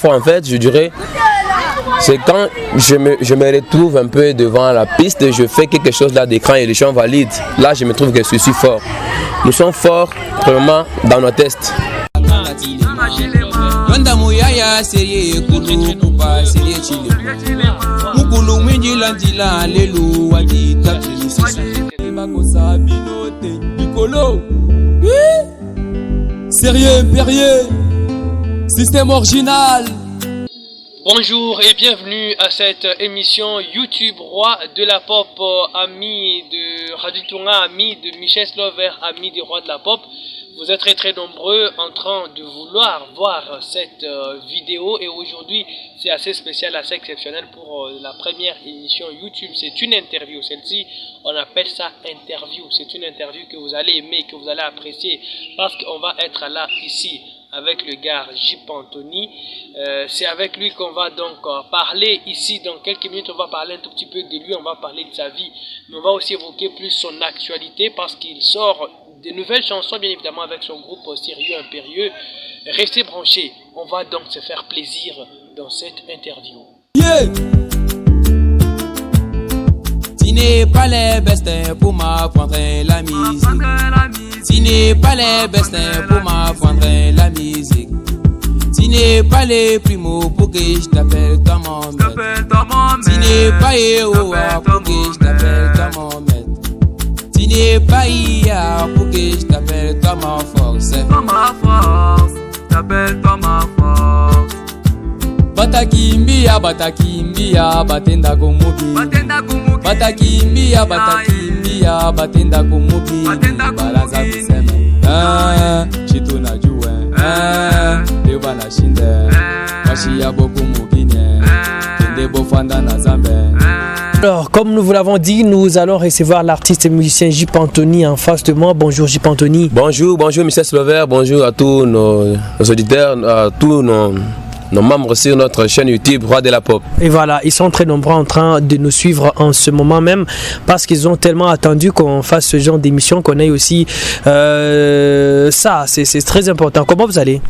fois, en fait, je dirais, c'est quand je me retrouve un peu devant la piste, je fais quelque chose là d'écran et les gens valident. Là, je me trouve que je suis fort. Nous sommes forts, vraiment, dans nos tests. Sérieux impérieux, système original. Bonjour et bienvenue à cette émission YouTube Roi de la Pop, amis de Radio Tourna, amis de Michel Slover, amis des Rois de la Pop. Vous êtes très nombreux en train de vouloir voir cette vidéo et aujourd'hui c'est assez spécial, assez exceptionnel pour la première émission YouTube. C'est une interview, celle-ci on appelle ça interview. C'est une interview que vous allez aimer, que vous allez apprécier parce qu'on va être là ici avec le gars J.P. Anthony. C'est avec lui qu'on va donc parler ici. Dans quelques minutes on va parler un tout petit peu de lui, on va parler de sa vie, mais on va aussi évoquer plus son actualité parce qu'il sort de nouvelles chansons bien évidemment avec son groupe Sérieux Impérieux. Restez branchés, on va donc se faire plaisir dans cette interview. Yeah. Tu n'es pas les bestins pour m'apprendre la musique. Tu n'es pas les bestins pour m'apprendre la musique. Tu n'es pas les primos pour que je t'appelle ta maman. Tu n'es pas héros pour que je t'appelle ta maman. Tu n'es pas IA pour que je t'appelle toi ma force. Toi ma force, t'appelle toi ma force. Batakimbia, batakimbia, batenda kumugi. Batakimbia, batakimbia, batenda kumugi. Balaza kusema, chituna juwe, leba na shinde. Washi ya boku mugine, kende bofanda na zambe. Alors, comme nous vous l'avons dit, nous allons recevoir l'artiste et musicien J.P. Anthony en face de moi. Bonjour J.P. Anthony. Bonjour Michel Slover, bonjour à tous nos auditeurs, à tous nos membres sur notre chaîne YouTube Roi de la Pop. Et voilà, ils sont très nombreux en train de nous suivre en ce moment même parce qu'ils ont tellement attendu qu'on fasse ce genre d'émission, qu'on ait aussi ça, c'est très important. Comment vous allez?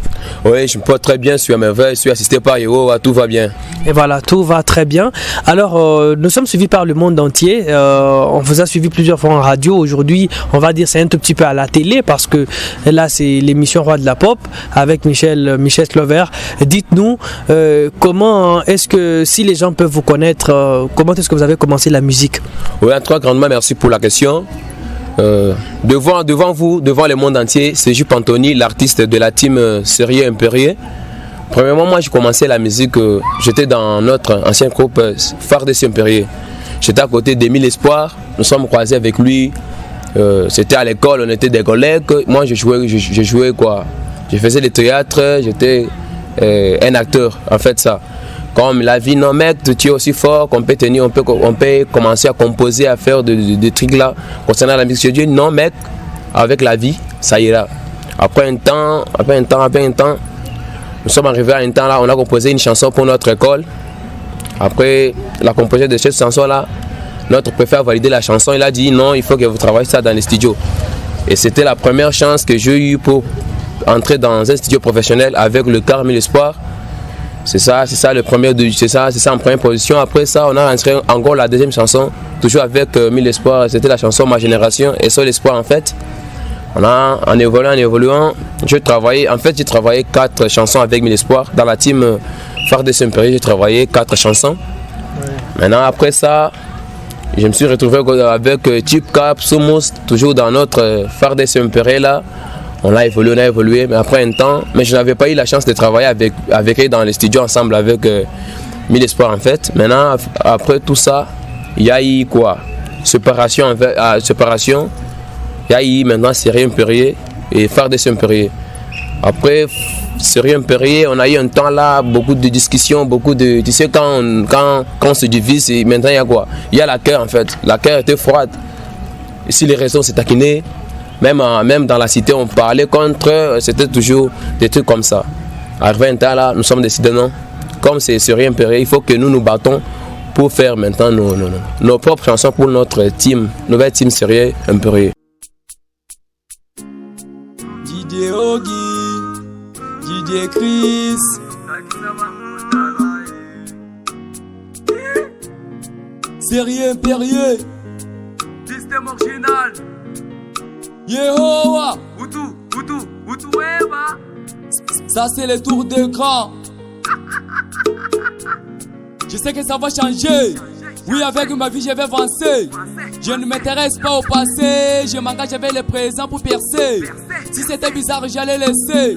Oui, je me porte très bien, je suis à merveille, je suis assisté par Yeo, tout va bien. Et voilà, tout va très bien. Alors, nous sommes suivis par le monde entier. On vous a suivi plusieurs fois en radio. Aujourd'hui, on va dire c'est un tout petit peu à la télé parce que là, c'est l'émission Roi de la Pop avec Michel Slover. Dites-nous, comment est-ce que, si les gens peuvent vous connaître, comment est-ce que vous avez commencé la musique? Oui, en tout cas, grandement merci pour la question. Devant vous, devant le monde entier, c'est J.P. Anthony, l'artiste de la team Sérieux Impérieux. Premièrement, moi j'ai commencé la musique, j'étais dans notre ancien groupe Fardes Impérieux. J'étais à côté d'Emile Espoir, nous sommes croisés avec lui. C'était à l'école, on était des collègues. Moi je jouais quoi? Je faisais le théâtre, j'étais un acteur, en fait ça. Comme la vie, non mec, tu es aussi fort qu'on peut tenir, on peut commencer à composer, à faire des trucs là. Concernant la musique, je dis non mec, avec la vie, ça ira. Après un temps, nous sommes arrivés à un temps là, on a composé une chanson pour notre école. Après la composition de cette chanson là, notre préfet a validé la chanson, il a dit non, il faut que vous travaillez ça dans les studios. Et c'était la première chance que j'ai eue pour entrer dans un studio professionnel avec le Carmel Espoir. C'est ça le premier, c'est ça en première position. Après ça, on a enregistré encore la deuxième chanson, toujours avec Mille Espoir. C'était la chanson Ma Génération et Seul Espoir en fait. En évoluant, j'ai travaillé 4 chansons avec Mille Espoir. Dans la team Fardes Impérieux, j'ai travaillé 4 chansons. Ouais. Maintenant, après ça, je me suis retrouvé avec Chip Cap, Somos, toujours dans notre Fardes Impérieux là. On a évolué, mais après un temps, mais je n'avais pas eu la chance de travailler avec eux dans les studios ensemble avec Mille Espoir en fait. Maintenant, après tout ça, il y a eu quoi? Séparation, il y a eu maintenant Sérieux Impérieux et Fardes Impérieux. Après Sérieux Impérieux, on a eu un temps là, beaucoup de discussions, tu sais quand on se divise, maintenant il y a quoi? Il y a la cœur en fait, la cœur était froide. Ici les raisons s'est taquiné. Même dans la cité, on parlait contre, c'était toujours des trucs comme ça. Arrivé un temps là, nous sommes décidés non. Comme c'est Sérieux Impérieux, il faut que nous nous battons pour faire maintenant nos propres chansons pour notre team, nouvelle team Sérieux Impérieux. DJ Ogi, DJ Chris, Sérieux impérieux. Système original. Yehowa. Hutu, Eva. Ça c'est le tour d'écran. Je sais que ça va changer. Oui, avec ma vie je vais avancer. Je ne m'intéresse pas au passé. Je m'engage avec le présent pour percer. Si c'était bizarre j'allais laisser.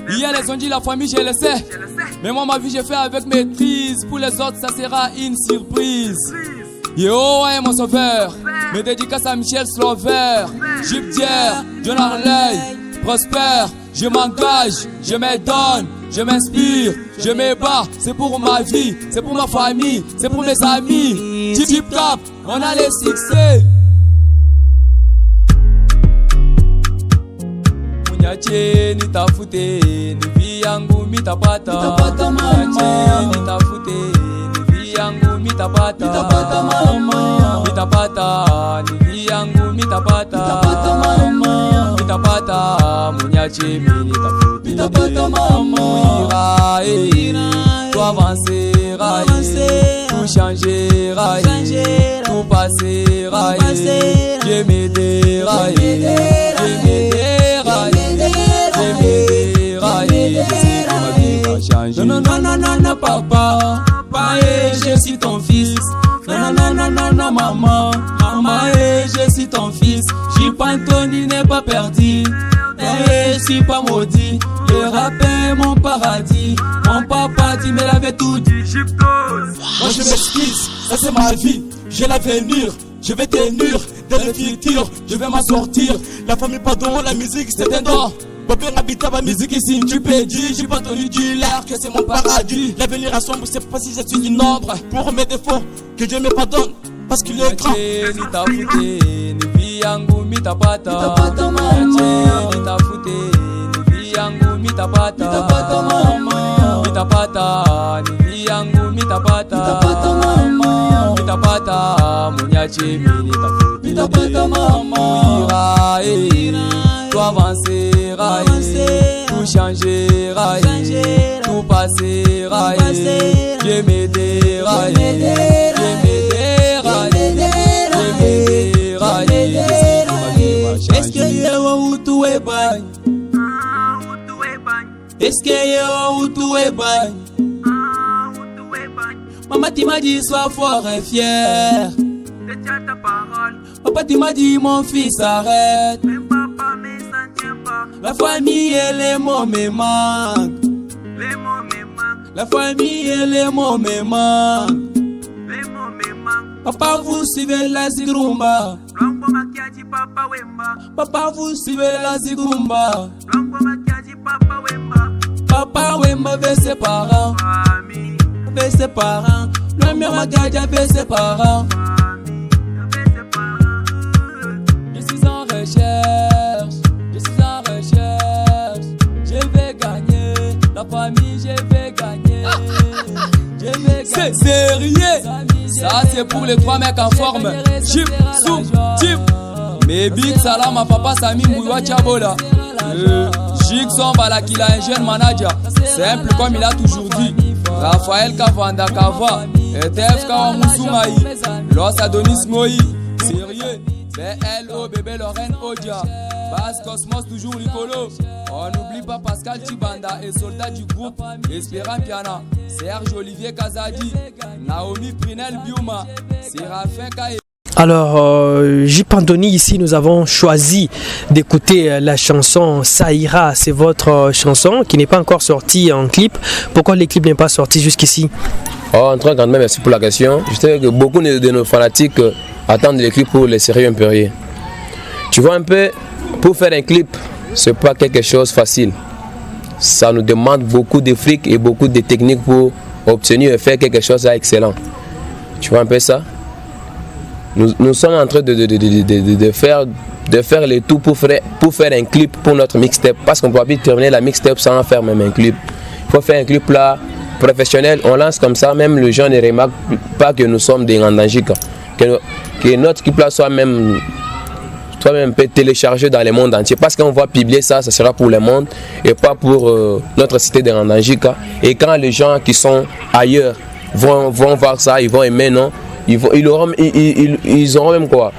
Hier les ont dit la famille je le sais. Mais moi ma vie je fais avec maîtrise. Pour les autres ça sera une surprise. Yo est mon sauveur. Mes dédicaces à Michel Slover, Jupiter, John Harley, Prosper. Je m'engage, je me donne, je m'inspire, je me bats. C'est pour ma vie, c'est pour ma famille, c'est pour mes amis. Tip top, on a les succès. Munyache nitafute, ni vie yangu mitapata. Munyache nitafute, ni vie yangu mitapata. Mitapata, ni vie yangu mitapata. Mitapata, munyache mi nitafute. Ira, tout avancera, tout changera, tout passera, Dieu m'aidera, non, papa, je suis ton fils. Non, maman, je suis ton fils. J-Pantoni n'est pas perdu. Je suis pas maudit. Le rap est mon paradis. Mon papa, tu me l'avais tout dit. Moi je m'excuse, ça c'est ma vie. J'ai l'avenir, je vais tenir. Dans le futur, je vais m'en sortir. La famille, pardon, la musique c'est un don. Bobé habita ma musique ici, tu peux dire. J'ai pas entendu du l'air que c'est mon paradis. L'avenir est sombre, c'est pas si je suis une ombre. Pour mes défauts, que Dieu me pardonne. Parce qu'il est grand. Yangu mitapata, nitafute, ni yangu mitapata, mitapata, ni yangu mitapata, mitapata, munyache mi nitafute, ira, tout avancera, tout changera, tout passera, Dieu m'aidera, est-ce que yo Hutu est bagne? Est-ce que yo Hutu est bagne? Maman tu m'as dit sois fort et fier. Papa tu m'as dit mon fils arrête. La famille et les mots me manquent. La famille et les mots me manquent. Papa vous suivez la zigrumba. Papa vous suivez la zigrumba. Papa Wemba veut ses parents. Veut ses parents. Le mien Magadia veut ses parents. Je suis en recherche. Je suis en recherche. Je vais gagner. La famille je vais gagner. Je vais gagner. C'est sérieux. Ça c'est pour les trois mecs en forme. Chip, soup, chip. Mais big salam à papa Sami Mouiwa Chabola. Jigson Balakila, un jeune manager. Simple comme il a toujours dit. Raphaël Kavanda Kava. ETF Kawamoussoumaï. Los Adonis Moï. Sérieux. BLO bébé Lorraine Odia. Bass Cosmos toujours Nicolo. On n'oublie pas Pascal Chibanda et soldat du groupe Espérant Piana. Serge Olivier Kazadi. Naomi Prinel Biuma. Séraphin Kaye. Alors, J-Pantoni, ici, nous avons choisi d'écouter la chanson Ça ira. C'est votre chanson qui n'est pas encore sortie en clip. Pourquoi les clips n'est pas sorti jusqu'ici? En très grandement, merci pour la question. Je sais que beaucoup de nos fanatiques attendent les clips pour les séries impériées. Tu vois un peu, pour faire un clip, c'est pas quelque chose de facile. Ça nous demande beaucoup de fric et beaucoup de techniques pour obtenir et faire quelque chose d'excellent. Tu vois un peu ça? Nous sommes en train de faire le tout pour faire un clip pour notre mixtape. Parce qu'on ne peut pas terminer la mixtape sans faire même un clip. Il faut faire un clip là, professionnel. On lance comme ça, même les gens ne remarquent pas que nous sommes des Randangika. Que notre clip là soit même toi-même peut télécharger dans le monde entier. Parce qu'on va publier ça, ça sera pour le monde et pas pour notre cité de Randangika. Et quand les gens qui sont ailleurs vont voir ça, ils vont aimer, non? Ils auront même quoi?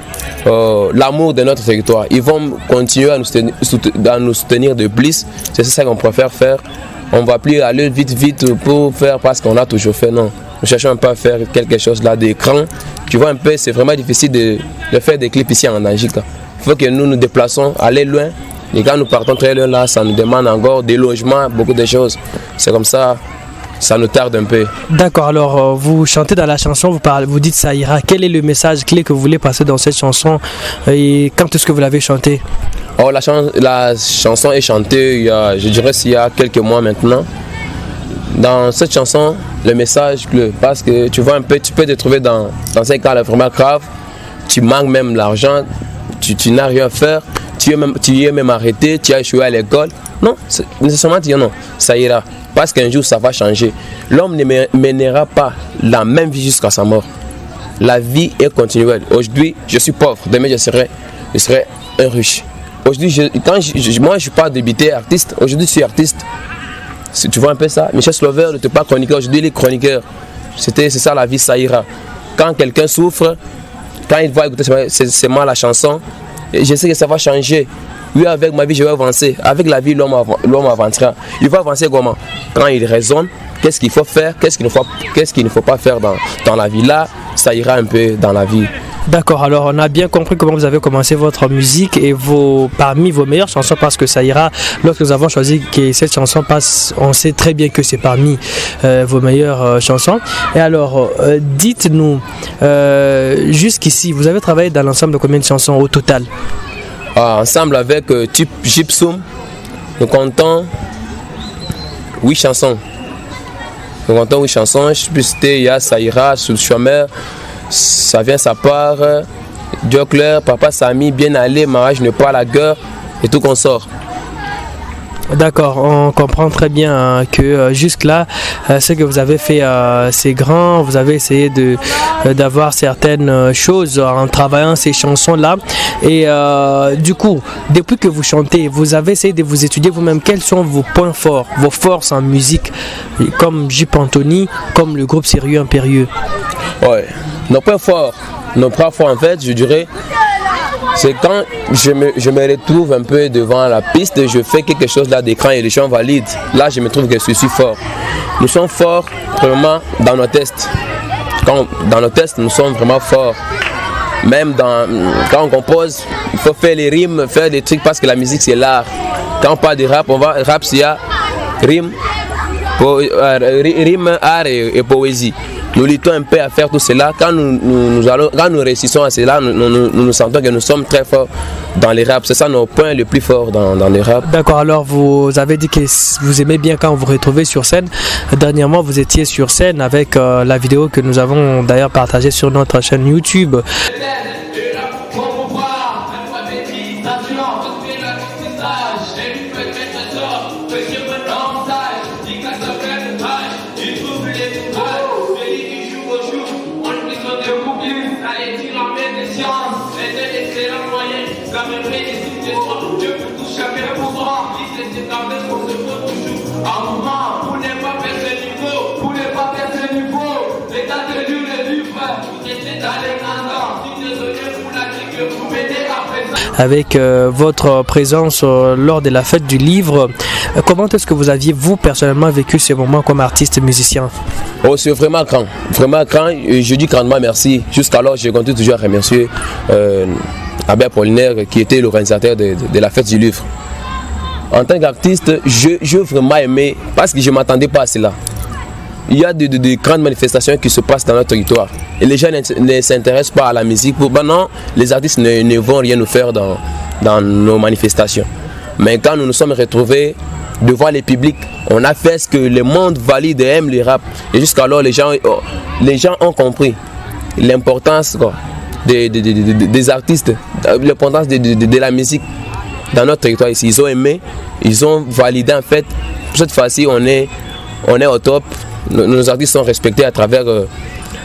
L'amour de notre territoire. Ils vont continuer à nous soutenir de plus. C'est ça qu'on préfère faire. On ne va plus aller vite pour faire parce qu'on a toujours fait, non. Nous cherchons un peu à faire quelque chose là d'écran. Tu vois un peu, c'est vraiment difficile de faire des clips ici en Angika. Il faut que nous nous déplaçons, aller loin. Et quand nous partons très loin là, ça nous demande encore des logements, beaucoup de choses. C'est comme ça, ça nous tarde un peu. D'accord, alors vous chantez dans la chanson, vous dites ça ira. Quel est le message clé que vous voulez passer dans cette chanson et quand est-ce que vous l'avez chantée? Oh, la chanson est chantée, je dirais, il y a quelques mois maintenant. Dans cette chanson, le message clé, parce que tu vois un peu, tu peux te trouver dans un cas vraiment grave, tu manques même l'argent, tu n'as rien à faire, tu es même arrêté, tu as échoué à l'école. Non, nécessairement dire non, ça ira. Parce qu'un jour ça va changer. L'homme ne mènera pas la même vie jusqu'à sa mort. La vie est continuelle. Aujourd'hui, je suis pauvre, demain je serai un riche. Aujourd'hui, moi je ne suis pas débuté artiste, aujourd'hui je suis artiste. Tu vois un peu ça? Michel Slover n'était pas chroniqueur, aujourd'hui il est chroniqueur. C'est ça la vie, ça ira. Quand quelqu'un souffre, quand il va écouter seulement la chanson, je sais que ça va changer. Oui, avec ma vie, je vais avancer. Avec la vie, l'homme avancera. Il va avancer comment? Quand il raisonne, qu'est-ce qu'il faut faire, qu'est-ce qu'il ne faut pas faire dans la vie. Là, ça ira un peu dans la vie. D'accord, alors on a bien compris comment vous avez commencé votre musique et parmi vos meilleures chansons, parce que ça ira, lorsque nous avons choisi que cette chanson passe, on sait très bien que c'est parmi vos meilleures chansons. Et alors, dites-nous, jusqu'ici, vous avez travaillé dans l'ensemble de combien de chansons au total? Ensemble avec Type Gypsum, nous comptons 8 chansons. Nous comptons 8 chansons, je peux citer, il y a Saïra, Sous le Chômeur, Ça vient sa part, Dieu clair, Papa Sami, Bien aller, Mariage n'est pas la guerre et tout qu'on sort. D'accord, on comprend très bien que jusque-là, ce que vous avez fait, c'est grand. Vous avez essayé d'avoir certaines choses en travaillant ces chansons-là. Et du coup, depuis que vous chantez, vous avez essayé de vous étudier vous-même. Quels sont vos points forts, vos forces en musique, comme J. Pantoni, comme le groupe Sérieux Impérieux? Ouais, nos points forts en fait, je dirais, c'est quand je me retrouve un peu devant la piste, je fais quelque chose là d'écran et les gens valident. Là, je me trouve que je suis fort. Nous sommes forts vraiment dans nos tests. Dans nos tests, nous sommes vraiment forts. Même quand on compose, il faut faire les rimes, faire des trucs parce que la musique c'est l'art. Quand on parle de rap, rap s'il y a rime, art et poésie. Nous luttons un peu à faire tout cela. Quand nous réussissons à cela, nous sentons que nous sommes très forts dans les rap. C'est ça nos points les plus forts dans les rap. D'accord, alors vous avez dit que vous aimez bien quand vous vous retrouvez sur scène. Dernièrement, vous étiez sur scène avec la vidéo que nous avons d'ailleurs partagée sur notre chaîne YouTube. Avec votre présence lors de la fête du livre, comment est-ce que vous aviez vous personnellement vécu ce moment comme artiste musicien? Oh, c'est vraiment grand, et je dis grandement merci. Jusqu'alors, je continue toujours à remercier Abbé Apollinaire qui était l'organisateur de la fête du livre. En tant qu'artiste, j'ai vraiment aimé parce que je ne m'attendais pas à cela. Il y a de grandes manifestations qui se passent dans notre territoire et les gens ne s'intéressent pas à la musique. Maintenant, les artistes ne vont rien nous faire dans nos manifestations. Mais quand nous nous sommes retrouvés devant les publics, on a fait ce que le monde valide et aime les rap. Et jusqu'alors, les gens ont compris l'importance des artistes, l'importance de la musique dans notre territoire ici. Ils ont aimé, ils ont validé en fait. Cette fois-ci, on est au top. Nos artistes sont respectés à travers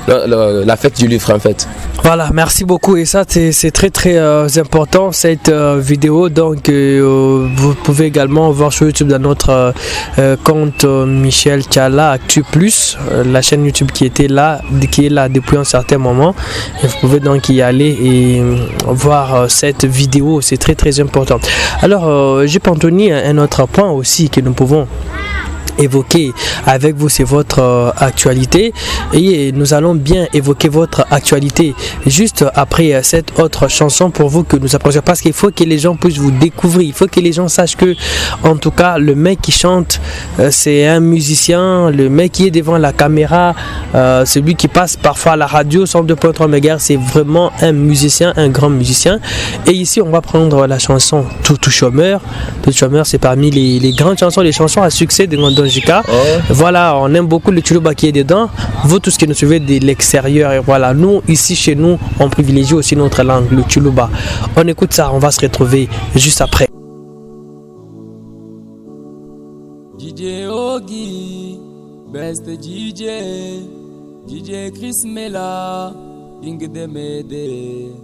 la fête du livre en fait. Voilà, merci beaucoup. Et ça, c'est très très important cette vidéo. Donc, vous pouvez également voir sur YouTube dans notre compte Michel Tchala Actu Plus, la chaîne YouTube qui est là depuis un certain moment. Et vous pouvez donc y aller et voir cette vidéo. C'est très très important. Alors, j'ai Anthony, un autre point aussi que nous pouvons évoquer avec vous, c'est votre actualité, et nous allons bien évoquer votre actualité juste après cette autre chanson pour vous que nous approchons, parce qu'il faut que les gens puissent vous découvrir, il faut que les gens sachent que en tout cas le mec qui chante c'est un musicien, le mec qui est devant la caméra, celui qui passe parfois à la radio 102.3 MHz, c'est vraiment un musicien, un grand musicien. Et ici on va prendre la chanson Toutou Chômeur. Toutou Chômeur, c'est parmi les grandes chansons, les chansons à succès de Ngondon Jika. Voilà, on aime beaucoup le Tchoulouba qui est dedans. Vous tous qui nous suivez de l'extérieur, et voilà, nous ici chez nous on privilégie aussi notre langue, le Tchoulouba. On écoute ça, on va se retrouver juste après. DJ Ogi, best DJ Chris Mela, King de Mede.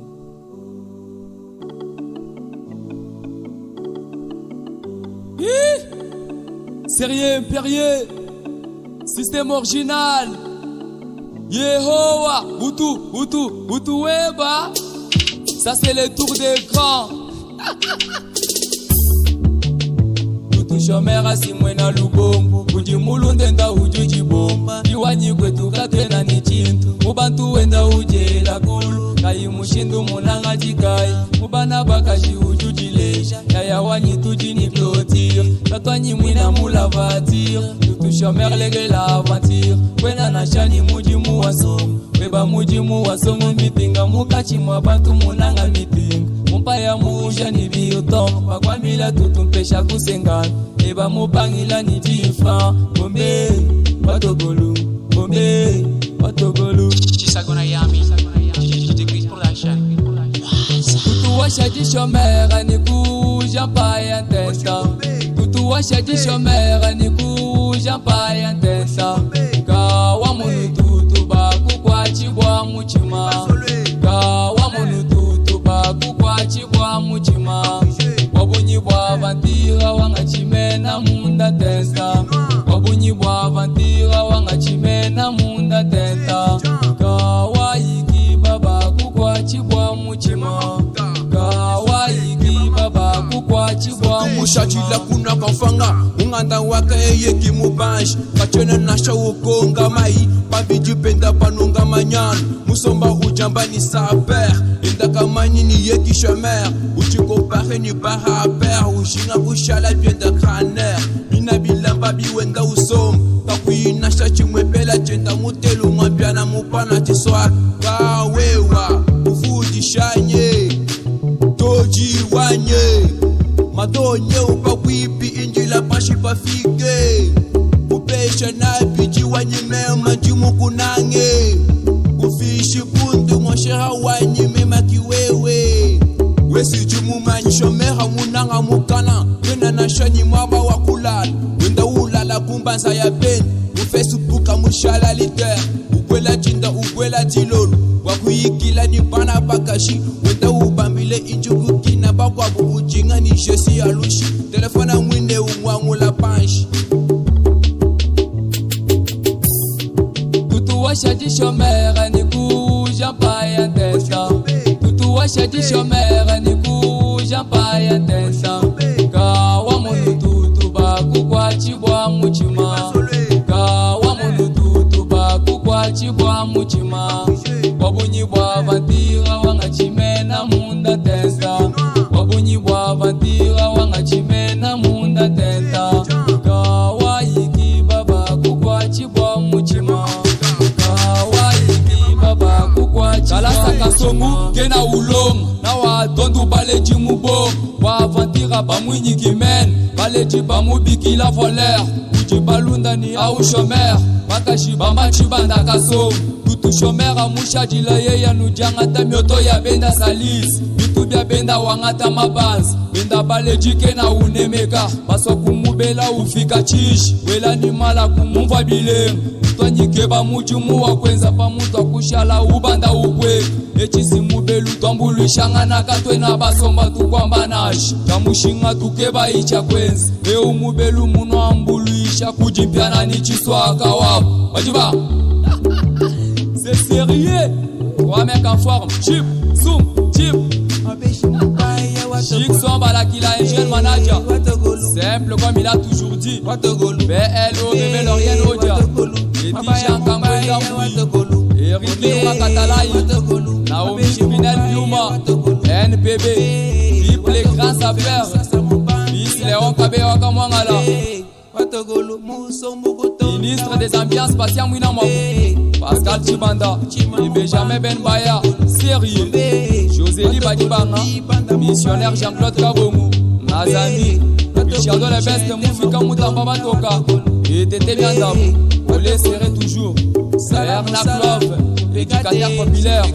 Sérieux impérieux, système original. Yehowa, Hutu Weba. Ça c'est le tour d'écran. Toutou chômeur asimwena lubongo. Uji mulundenda ujuji bomba. Iwanyi kwetu katwena ni chintu. Mubantu wenda uje la kulu. Kai mushindu munanga jikai. Mubana bakashi ujuji leja. Yaya wanyi tuji ni clôture. Tatwanyi mwina mula vatir. Toutou chômeur lege la aventure. Kwena na shani mujimu wasomo. Weba mujimu wasomo mitinga. Mukachi mwabantu munanga mitinga. Mumpaya muja ni biotom. Pakwamila tutu mpesha kusengana. Eba mupangila ni jifra. Bombe, watogolu. Bombe, watogolu. Chisagona Yami, Chris Production. Tutu washa jishomera ni kuja mpaya ntesa. Tutu washa jishomera ni kuja mpaya ntesa. Kawa munu tutu baku kwa chibwa muchima. Kawa munu tutu baku kwa chibwa muchima. Wabunyi bwa vantira wanga chimena munda testa. Wabunyi bwa vantira wanga chimena munda testa. Kawaii baba kukwa chibwa muchima. Kawaii baba kukwa chibwa mushachila kuna kafanga unganda waka yeki mubanshi kachena nasha ukonga mai pabiji penda panunga manyan musomba ujamba ni saper indaka mani ni yeki chemer uchi compare ni bara per ushinga kushala bienda kraner mina bilamba biwenda usom takui nasha chimwepela chenda mutelu mwabiana mupana tiswa kawewa ufuji shanye toji wanye madonye upawipi injila pashi pafike upesha na biji wanyime majimu kunange ufishi pundu mosheha wanyime makiwewe wesi jimu manshomera munanga mukana wena na shani mwaba wakulala wenda ulala kumbanza ya ben ufesu puka mushala liter ukwela jinda ukwela dilolo wakuyikila ni bana bakashi wenda ubambile injugu kina bakwabu ujinga ni jesi alushi telefona mwine umwangula panshi. Tutu washa jishomera ni kuja mpaya ntesa. Tutu washa jishomera ni kuja mpaya ntesa. Kawa munu tutu baku kwa chibwa muchima. Kawa munu tutu baku kwa chibwa muchima. Wabunyi bwa vantira wanga chimena munda testa. Wabunyi bwa vantira wanga chimena munda testa. Kawaii baba kukwa chibwa muchima. Kawaii baba kukwa chibwa muchima. Kalasa kasongu kena ulom. Na wa tondu bale jimubo. Wa vantira Banda Bamwini Kimen, Baleji Bamubiki la voleur, Uji Balundani au chômeur, Makashi Bamachi Banda Kaso, Tutu chômeur a Mouchaji la Yeya Nujangata Myoto ya Benda Salis, Bitubia Benda Wangata Mabans, Benda Baleji Kena Unemeka, Baso Kumubela Ufika Chish, Wela ni mala Kumumva Bilem, Twanyike Bamujumu wa Kwenza Pamutu Akushala Ubanda Ukwe, Echisi Mubelu Tambulu Shangana Katwe na Basomba Tukwambanash, Tamushinga Tukeba Icha Kwenza, Eo Mubelu Muno Ambulu Isha Kujimpiana Nichiswa Kawab, Majiba, c'est sérieux, 3 mecs en forme, chip, zoom, chip, chic sombre la qu'il a un jeune manager, simple comme il a toujours dit, BLO, bébé Lorien Odia, et Tijan Kambouya Moui, Eric Lima Katalaï, Naomi Chipinel Yuma, NPB, Triple les grands affaires, Miss Léon Kabeo Kamwangala, ministre des ambiances Patient Mouinamo, Pascal Chibanda, Benjamin Benbaya, sérieux, Josélie Badibanga, missionnaire Jean-Claude Kabomou, Nazami, Richardo le best Moufika Moutamba Matoka, et Tété Biandam, Olé serré toujours, Serre Naklov, éducateur populaire,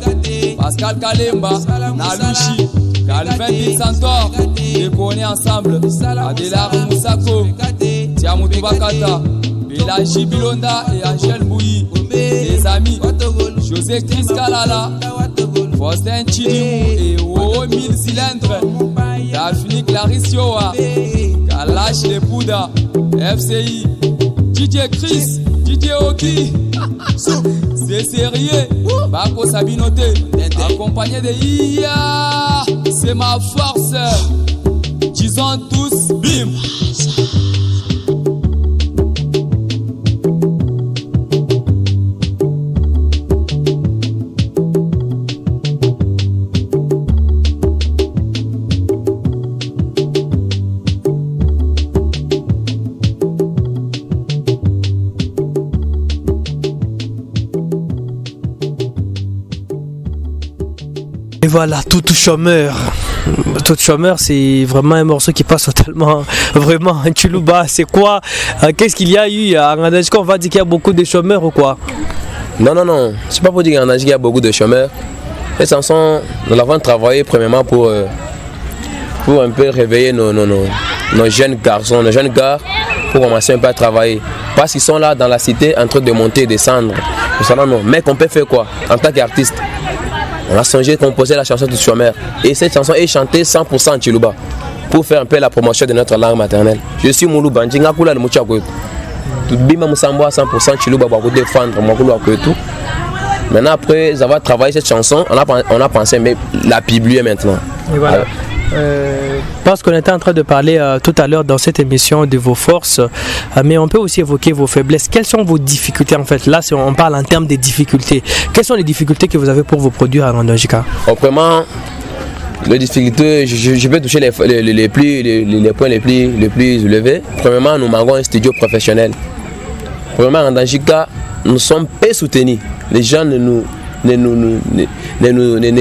Pascal Kalemba, Nalushi, Calvin Big Santor, déconner ensemble, Adélar Moussako, Tiamoutou Bakata, Belaji Bilonda et Angèle Bouilly, les amis, José Chris Kalala, Faustin Chidimou et O 1000 cylindres, Daphne Clarisse Yoa, Kalash Les Pouda, FCI, DJ Chris, DJ Oki, c'est sérieux, Bako Sabinoté, accompagné de IA, c'est ma force, disons tous, bim. Et voilà, tout chômeur. Tout chômeur, c'est vraiment un morceau qui passe totalement, vraiment, un Tchoulouba. C'est quoi? Qu'est-ce qu'il y a eu à Randajika? On va dire qu'il y a beaucoup de chômeurs ou quoi? Non, c'est pas pour dire qu'en Randajika il y a beaucoup de chômeurs. Les chansons, nous l'avons travaillé premièrement pour un peu réveiller nos jeunes garçons, nos jeunes gars, pour commencer un peu à travailler. Parce qu'ils sont là dans la cité en train de monter et descendre. Mais qu'on peut faire quoi en tant qu'artiste? On a songé de composer la chanson du chômeur. Et cette chanson est chantée 100% en Tchoulouba pour faire un peu la promotion de notre langue maternelle. Je suis Moulou Bandjinga Kula de Mouchakou. Tout bima Moussamboa 100% Tchoulouba pour défendre Moukoulou tout. Maintenant, après avoir travaillé cette chanson, on a pensé mais la publier maintenant. Et voilà. Parce qu'on était en train de parler tout à l'heure dans cette émission de vos forces, mais on peut aussi évoquer vos faiblesses. Quelles sont vos difficultés en fait? Là, on parle en termes de difficultés. Quelles sont les difficultés que vous avez pour vous produire à Randajika? Vraiment, les difficultés, je peux toucher les points les plus élevés. Premièrement, nous manquons un studio professionnel. Premièrement, à Randajika, nous sommes peu soutenus. Les gens ne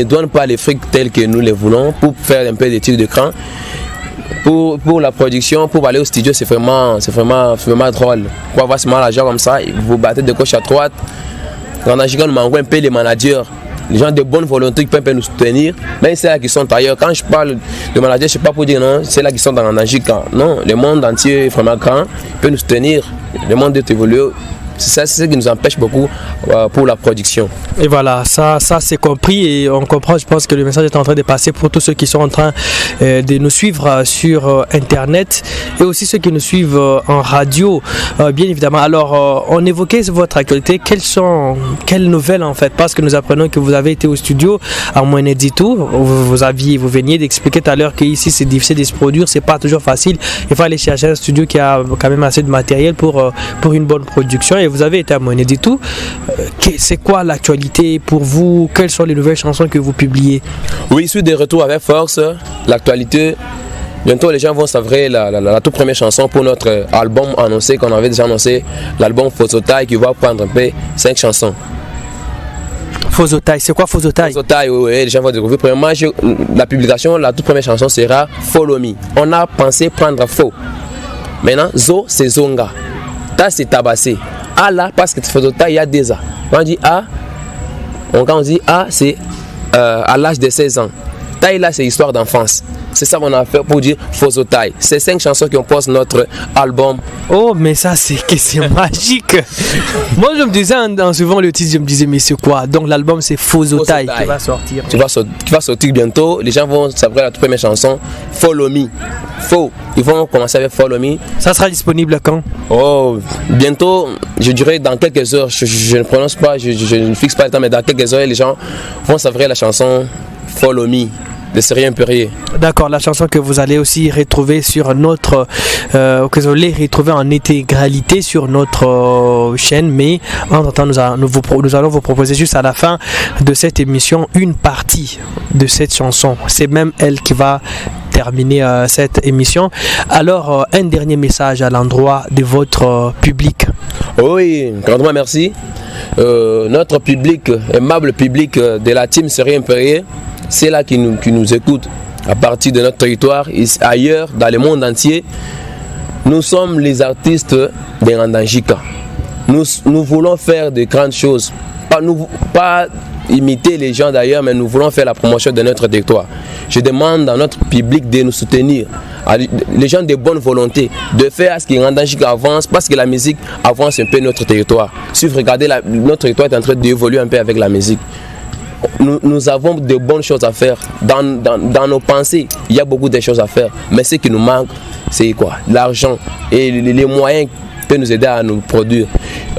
donnent pas les frics tels que nous les voulons pour faire un peu d'études d'écran. Pour la production, pour aller au studio, c'est vraiment drôle. Pour avoir ce manager comme ça, vous battez de gauche à droite. Dans Randajika, nous manquons un peu les managers. Les gens de bonne volonté qui peuvent nous soutenir, même c'est là qui sont ailleurs. Quand je parle de managers, je ne sais pas pour dire non, c'est là qui sont dans Randajika. Non, le monde entier est vraiment grand, peut nous soutenir. Le monde est évolué. C'est ce qui nous empêche beaucoup pour la production. Et voilà, ça c'est compris et on comprend, je pense que le message est en train de passer pour tous ceux qui sont en train de nous suivre sur Internet et aussi ceux qui nous suivent en radio, bien évidemment. Alors, on évoquait votre actualité. Quelles nouvelles en fait? Parce que nous apprenons que vous avez été au studio à Moueneditou. Vous veniez d'expliquer tout à l'heure qu'ici c'est difficile de se produire, c'est pas toujours facile. Il faut aller chercher un studio qui a quand même assez de matériel pour une bonne production. Et vous avez été à Moueneditou. C'est quoi l'actualité pour vous? Quelles sont les nouvelles chansons que vous publiez? Oui, je suis de retour avec force. L'actualité, bientôt les gens vont savourer la toute première chanson pour notre album annoncé, qu'on avait déjà annoncé, l'album Phototaille qui va prendre un peu 5 chansons. Fozotai, c'est quoi Fozotai? Fozotai, oui, les gens vont découvrir. Premièrement, la publication, la toute première chanson sera Follow Me. On a pensé prendre faux. Maintenant, Zo, c'est Zonga. Ta, c'est Tabassé. A là, parce que Fozotai, il y a des A. Quand on dit A, quand on dit A, c'est à l'âge de 16 ans. Tai là, c'est histoire d'enfance. C'est ça qu'on a fait pour dire Fozotai. C'est 5 chansons qui composent notre album. Oh, mais ça, c'est magique. Moi, je me disais, en suivant le titre, je me disais, mais c'est quoi? Donc, l'album, c'est Fozotai qui va sortir. Qui va sortir bientôt. Les gens vont savoir la toute première chanson, Follow Me. Ils vont commencer avec Follow Me. Ça sera disponible quand? Oh, bientôt, je dirais dans quelques heures. Je ne prononce pas, je ne fixe pas le temps, mais dans quelques heures, les gens vont savoir la chanson Follow Me de Sérieux Impérieux. D'accord, la chanson que vous allez aussi retrouver sur notre que vous allez retrouver en intégralité sur notre chaîne, mais en temps nous allons vous proposer juste à la fin de cette émission une partie de cette chanson. C'est même elle qui va terminer cette émission. Alors un dernier message à l'endroit de votre public. Oui, grandement merci. Notre public, aimable public de la team Sérieux Impérieux, c'est là qui nous écoute à partir de notre territoire, ailleurs, dans le monde entier. Nous sommes les artistes de Randangika. Nous voulons faire de grandes choses. Pas imiter les gens d'ailleurs, mais nous voulons faire la promotion de notre territoire. Je demande à notre public de nous soutenir, les gens de bonne volonté, de faire à ce que Randangika avance, parce que la musique avance un peu notre territoire. Si vous regardez, notre territoire est en train d'évoluer un peu avec la musique. Nous avons de bonnes choses à faire dans nos pensées. Il y a beaucoup de choses à faire, mais ce qui nous manque, c'est quoi? L'argent et les moyens qui peuvent nous aider à nous produire.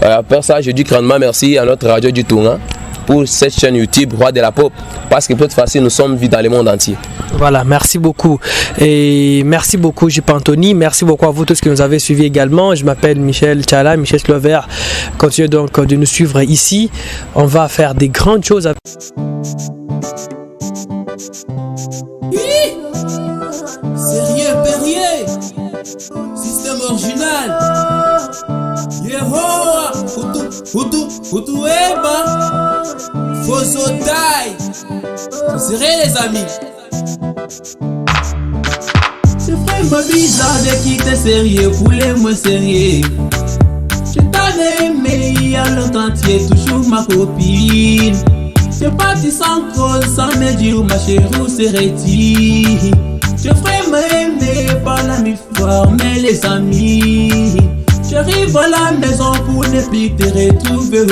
Après ça, je dis grandement merci à notre radio du Tournant pour cette chaîne YouTube Roi de la Pop, parce que peut-être facile, nous sommes vus dans le monde entier. Voilà, merci beaucoup. Et merci beaucoup, J. Anthony. Merci beaucoup à vous tous qui nous avez suivis également. Je m'appelle Michel Tchala, Michel Slover. Continuez donc de nous suivre ici. On va faire des grandes choses. Sérieux Perrier, système original. Yehoa, Hutu Eba, Fozotai. Ça serait les amis. C'est vraiment bizarre de quitter sérieux pour les moins sérieux. Je t'avais aimé il y a longtemps, tu es toujours ma copine. Je parti sans cause, sans me dire ma chérie où serais-tu. Je vraiment aimé par la mi former les amis. J'arrive à la maison pour ne plus te retrouver.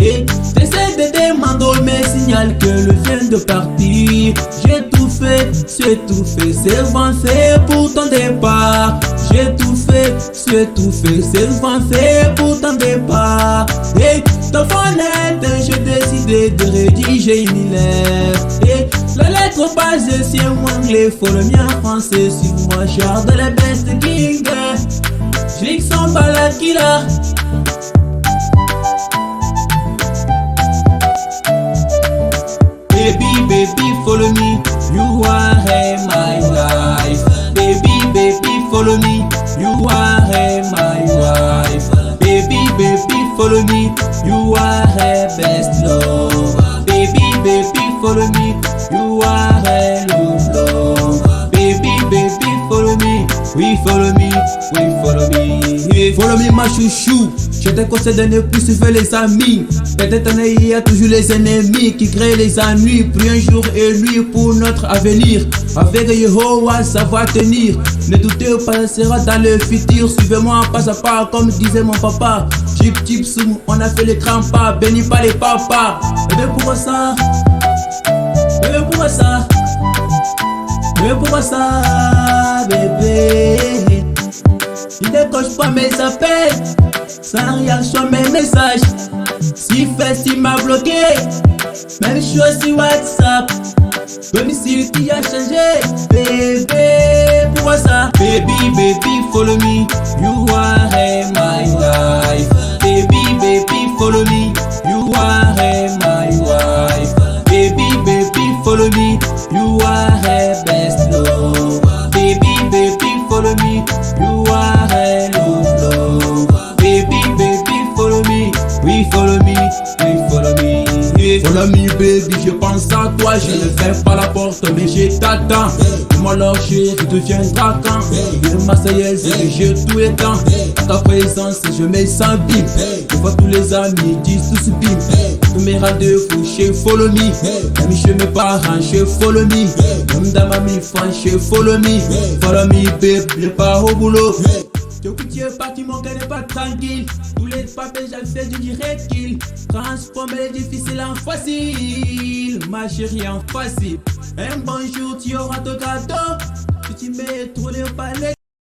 Et j'essaie de demander mes signaux que le vient de partir. J'ai tout fait, c'est avancé pour ton départ. J'ai tout fait, c'est avancé pour ton départ. Et ton fenêtre, j'ai décidé de rédiger une lettre. Et la lettre basée sur mon anglais, faut le mien français. Sur moi, genre de la best king. J'lick sans balade qu'il a. Baby, follow me. You are my life. Baby, follow me. You are my wife. Baby, follow me. You are her best love. Baby, follow me. You are her love. Baby, follow me. Oui, follow me. Follow me, ma chouchou. Je te conseille de ne plus suivre les amis. Peut-être il y a toujours les ennemis qui créent les ennuis. Plus un jour élu pour notre avenir. Avec Yehowa, ça va tenir. Ne doutez pas, ça sera dans le futur. Suivez-moi pas à pas, comme disait mon papa. Chip soum, on a fait les grands pas. Bénis pas les papas. Bébé pour ça. Bébé pour ça. Bébé pour ça, bébé. Il décroche pas mes appels, sans rien sur mes messages. Si fait, il m'a bloqué, même chose sur WhatsApp. Comme si tu as changé, bébé, pourquoi ça? Baby, follow me, you are my life. Baby, follow me, you are my wife. Baby, follow me, you are her best love. Baby, follow me, you are her love. Baby, follow me, we follow me, we follow me. Follow me baby, je pense à toi. Je ne fais pas la porte mais je t'attends. Dis-moi alors chérie, tu deviendras quand? Le Marseillaise et je tout éteins. À ta présence je me sens bim. Je vois tous les amis disent tous bim. Tous mes rendez-vous chez Follow me. Même chez mes parents chez Follow me. Même dans ma mille francs chez Follow me. Follow me baby, je pars au boulot. Depuis que tu es parti, mon cœur n'est pas tranquille. Tous les papiers, j'ai fait du direct kill. Transformer les difficiles en facile. Ma chérie en facile. Un bon jour, tu auras ton cadeau. Si tu mets trop les palais.